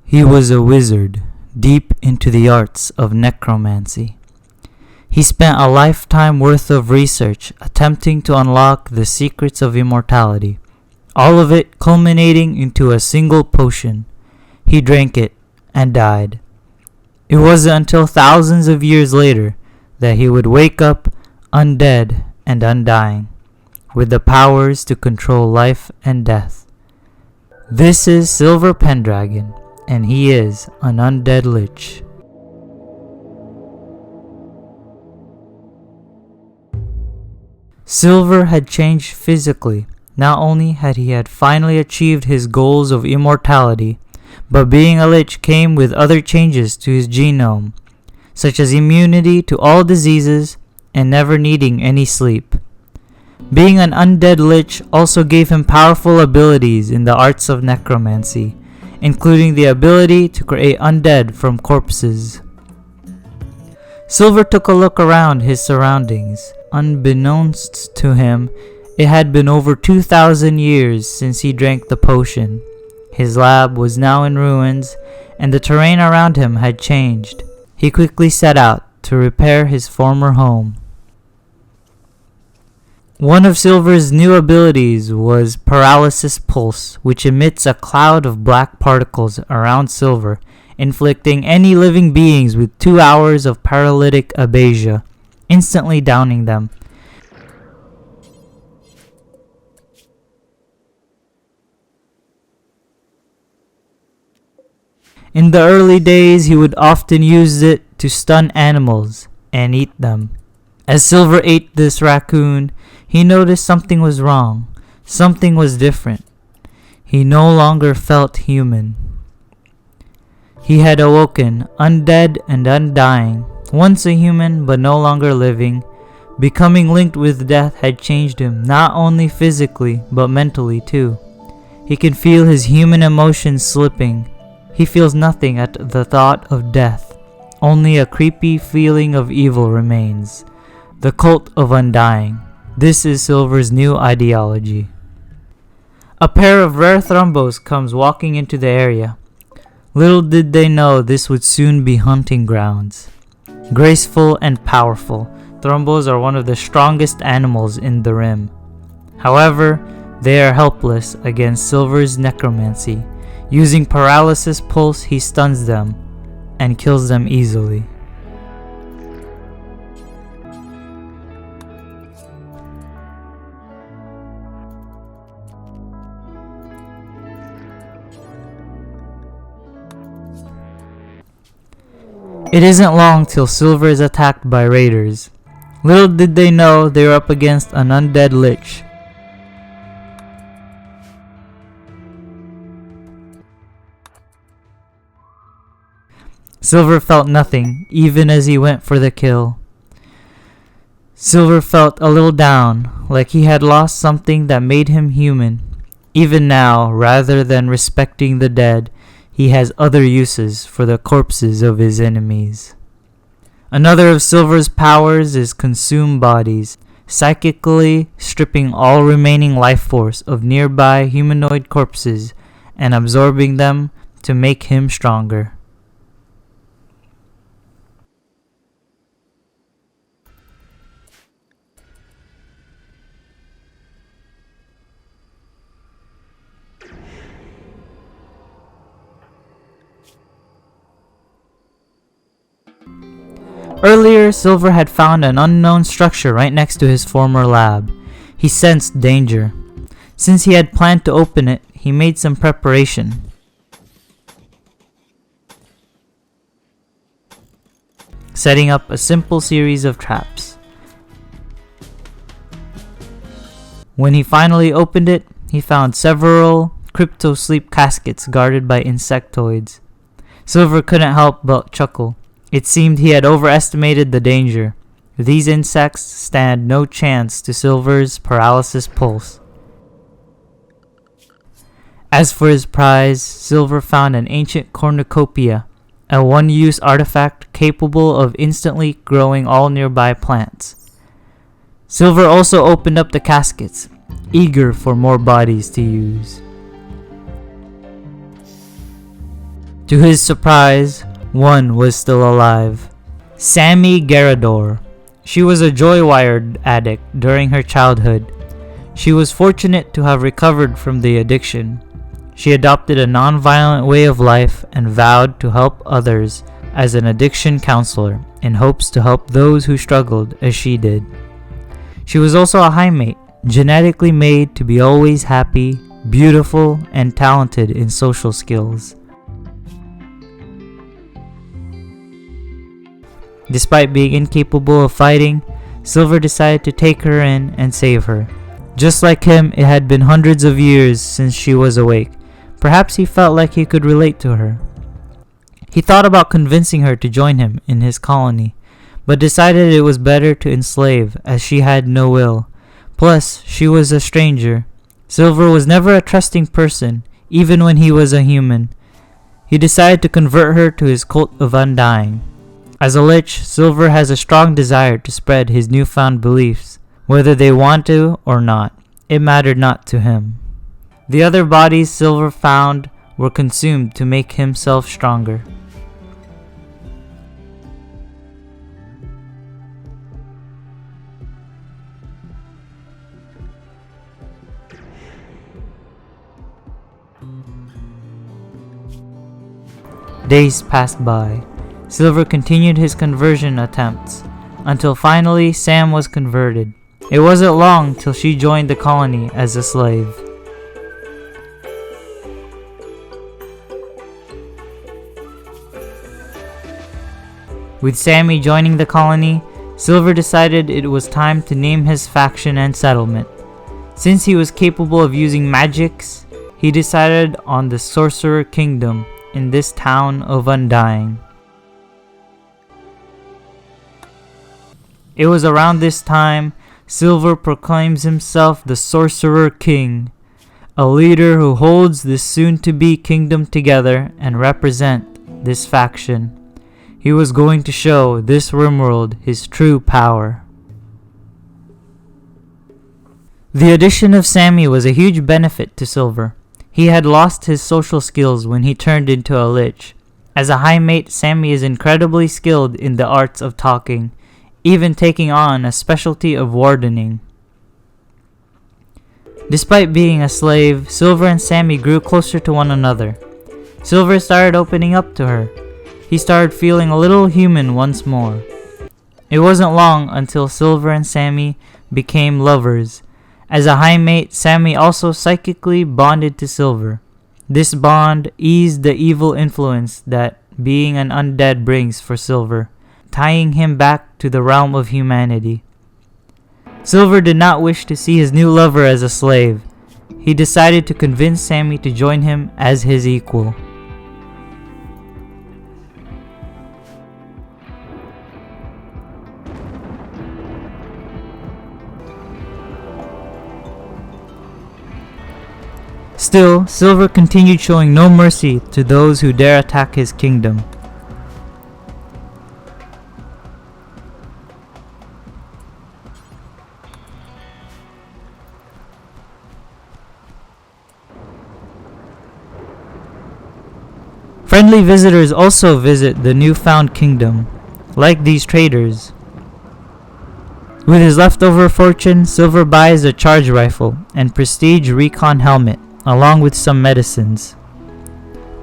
He was a wizard, deep into the arts of necromancy. He spent a lifetime worth of research attempting to unlock the secrets of immortality, all of it culminating into a single potion. He drank it and died. It wasn't until thousands of years later that he would wake up undead and undying, with the powers to control life and death. This is Silver Pendragon, and he is an Undead Lich. Silver had changed physically. Not only had he finally achieved his goals of immortality, but being a Lich came with other changes to his genome, such as immunity to all diseases and never needing any sleep. Being an Undead Lich also gave him powerful abilities in the arts of necromancy, including the ability to create undead from corpses. Silver took a look around his surroundings. Unbeknownst to him, it had been over 2,000 years since he drank the potion. His lab was now in ruins, and the terrain around him had changed. He quickly set out to repair his former home. One of Silver's new abilities was Paralysis Pulse, which emits a cloud of black particles around Silver, inflicting any living beings with 2 hours of paralytic abasia, instantly downing them. In the early days, he would often use it to stun animals and eat them. As Silver ate this raccoon, he noticed something was wrong. Something was different. He no longer felt human. He had awoken, undead and undying. Once a human, but no longer living. Becoming linked with death had changed him, not only physically, but mentally too. He can feel his human emotions slipping. He feels nothing at the thought of death. Only a creepy feeling of evil remains. The cult of undying. This is Silver's new ideology. A pair of rare thrumbos comes walking into the area. Little did they know this would soon be hunting grounds. Graceful and powerful, thrumbos are one of the strongest animals in the Rim. However, they are helpless against Silver's necromancy. Using Paralysis Pulse, he stuns them and kills them easily. It isn't long till Silver is attacked by raiders. Little did they know they were up against an Undead Lich. Silver felt nothing, even as he went for the kill. Silver felt a little down, like he had lost something that made him human. Even now, rather than respecting the dead, he has other uses for the corpses of his enemies. Another of Silver's powers is Consume Bodies, psychically stripping all remaining life force of nearby humanoid corpses and absorbing them to make him stronger. Earlier, Silver had found an unknown structure right next to his former lab. He sensed danger. Since he had planned to open it, he made some preparation. Setting up a simple series of traps. When he finally opened it, he found several crypto-sleep caskets guarded by insectoids. Silver couldn't help but chuckle. It seemed he had overestimated the danger. These insects stand no chance to Silver's Paralysis Pulse. As for his prize, Silver found an ancient cornucopia, a one-use artifact capable of instantly growing all nearby plants. Silver also opened up the caskets, eager for more bodies to use. To his surprise, one was still alive. Sammy Garador. She was a joywire addict during her childhood. She was fortunate to have recovered from the addiction. She adopted a non-violent way of life and vowed to help others as an addiction counselor in hopes to help those who struggled as she did. She was also a high mate, genetically made to be always happy, beautiful, and talented in social skills. Despite being incapable of fighting, Silver decided to take her in and save her. Just like him, it had been hundreds of years since she was awake. Perhaps he felt like he could relate to her. He thought about convincing her to join him in his colony, but decided it was better to enslave as she had no will. Plus, she was a stranger. Silver was never a trusting person, even when he was a human. He decided to convert her to his cult of undying. As a lich, Silver has a strong desire to spread his newfound beliefs, whether they want to or not. It mattered not to him. The other bodies Silver found were consumed to make himself stronger. Days passed by. Silver continued his conversion attempts, until finally Sam was converted. It wasn't long till she joined the colony as a slave. With Sammy joining the colony, Silver decided it was time to name his faction and settlement. Since he was capable of using magics, he decided on the Sorcerer Kingdom in this town of Undying. It was around this time Silver proclaims himself the Sorcerer King, a leader who holds this soon-to-be kingdom together and represent this faction. He was going to show this Rimworld his true power. The addition of Sammy was a huge benefit to Silver. He had lost his social skills when he turned into a lich. As a high mate, Sammy is incredibly skilled in the arts of talking, even taking on a specialty of wardening. Despite being a slave, Silver and Sammy grew closer to one another. Silver started opening up to her. He started feeling a little human once more. It wasn't long until Silver and Sammy became lovers. As a high mate, Sammy also psychically bonded to Silver. This bond eased the evil influence that being an undead brings for Silver, tying him back to the realm of humanity. Silver did not wish to see his new lover as a slave. He decided to convince Sammy to join him as his equal. Still, Silver continued showing no mercy to those who dare attack his kingdom. Friendly visitors also visit the newfound kingdom, like these traders. With his leftover fortune, Silver buys a charge rifle and prestige recon helmet, along with some medicines.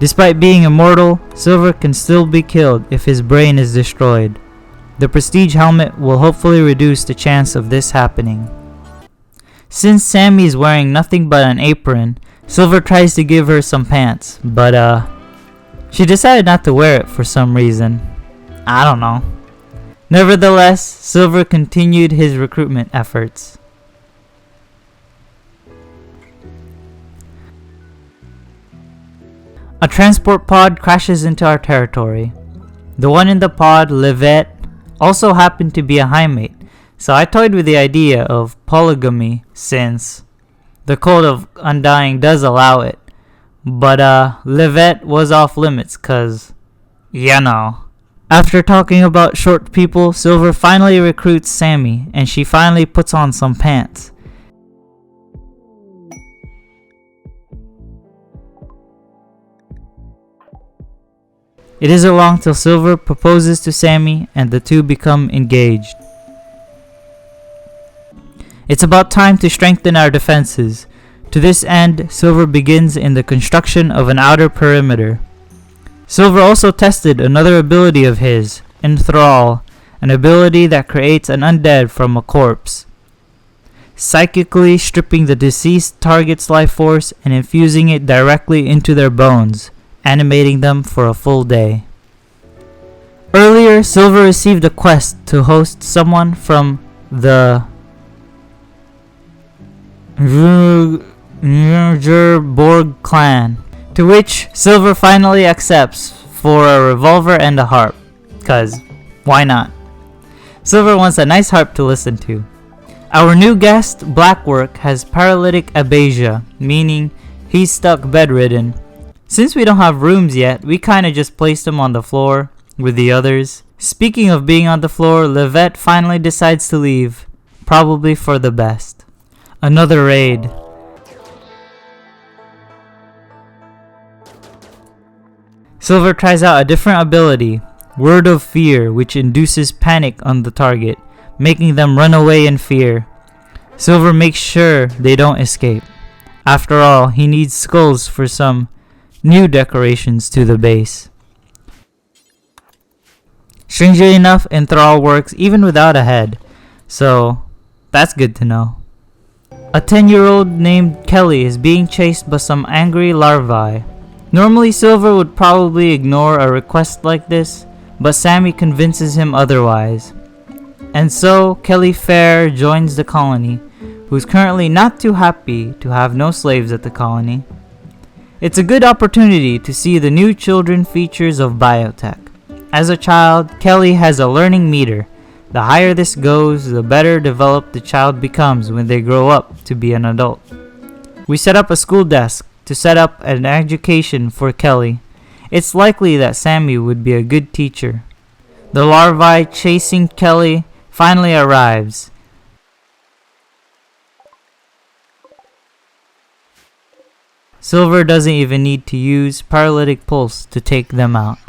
Despite being immortal, Silver can still be killed if his brain is destroyed. The prestige helmet will hopefully reduce the chance of this happening. Since Sammy is wearing nothing but an apron, Silver tries to give her some pants, but she decided not to wear it for some reason. I don't know. Nevertheless, Silver continued his recruitment efforts. A transport pod crashes into our territory. The one in the pod, Livette, also happened to be a high mate, so I toyed with the idea of polygamy since the code of undying does allow it. But Livette was off limits cause, you know. After talking about short people, Silver finally recruits Sammy and she finally puts on some pants. It isn't long till Silver proposes to Sammy and the two become engaged. It's about time to strengthen our defenses. To this end, Silver begins in the construction of an outer perimeter. Silver also tested another ability of his, Enthrall, an ability that creates an undead from a corpse, psychically stripping the deceased target's life force and infusing it directly into their bones, animating them for a full day. Earlier, Silver received a quest to host someone from the Borg clan, to which Silver finally accepts for a revolver and a harp, cause why not? Silver wants a nice harp to listen to. Our new guest, Blackwork, has paralytic abasia, meaning he's stuck bedridden. Since we don't have rooms yet, we kinda just placed him on the floor with the others. Speaking of being on the floor, Livette finally decides to leave, probably for the best. Another raid. Silver tries out a different ability, Word of Fear, which induces panic on the target, making them run away in fear. Silver makes sure they don't escape. After all, he needs skulls for some new decorations to the base. Strangely enough, Enthrall works even without a head, so that's good to know. A 10-year-old named Kelly is being chased by some angry larvae. Normally Silver would probably ignore a request like this, but Sammy convinces him otherwise. And so Kelly Fair joins the colony, who's currently not too happy to have no slaves at the colony. It's a good opportunity to see the new children features of Biotech. As a child, Kelly has a learning meter. The higher this goes, the better developed the child becomes when they grow up to be an adult. We set up a school desk to set up an education for Kelly. It's likely that Sammy would be a good teacher. The larvae chasing Kelly finally arrives. Silver doesn't even need to use paralytic pulse to take them out.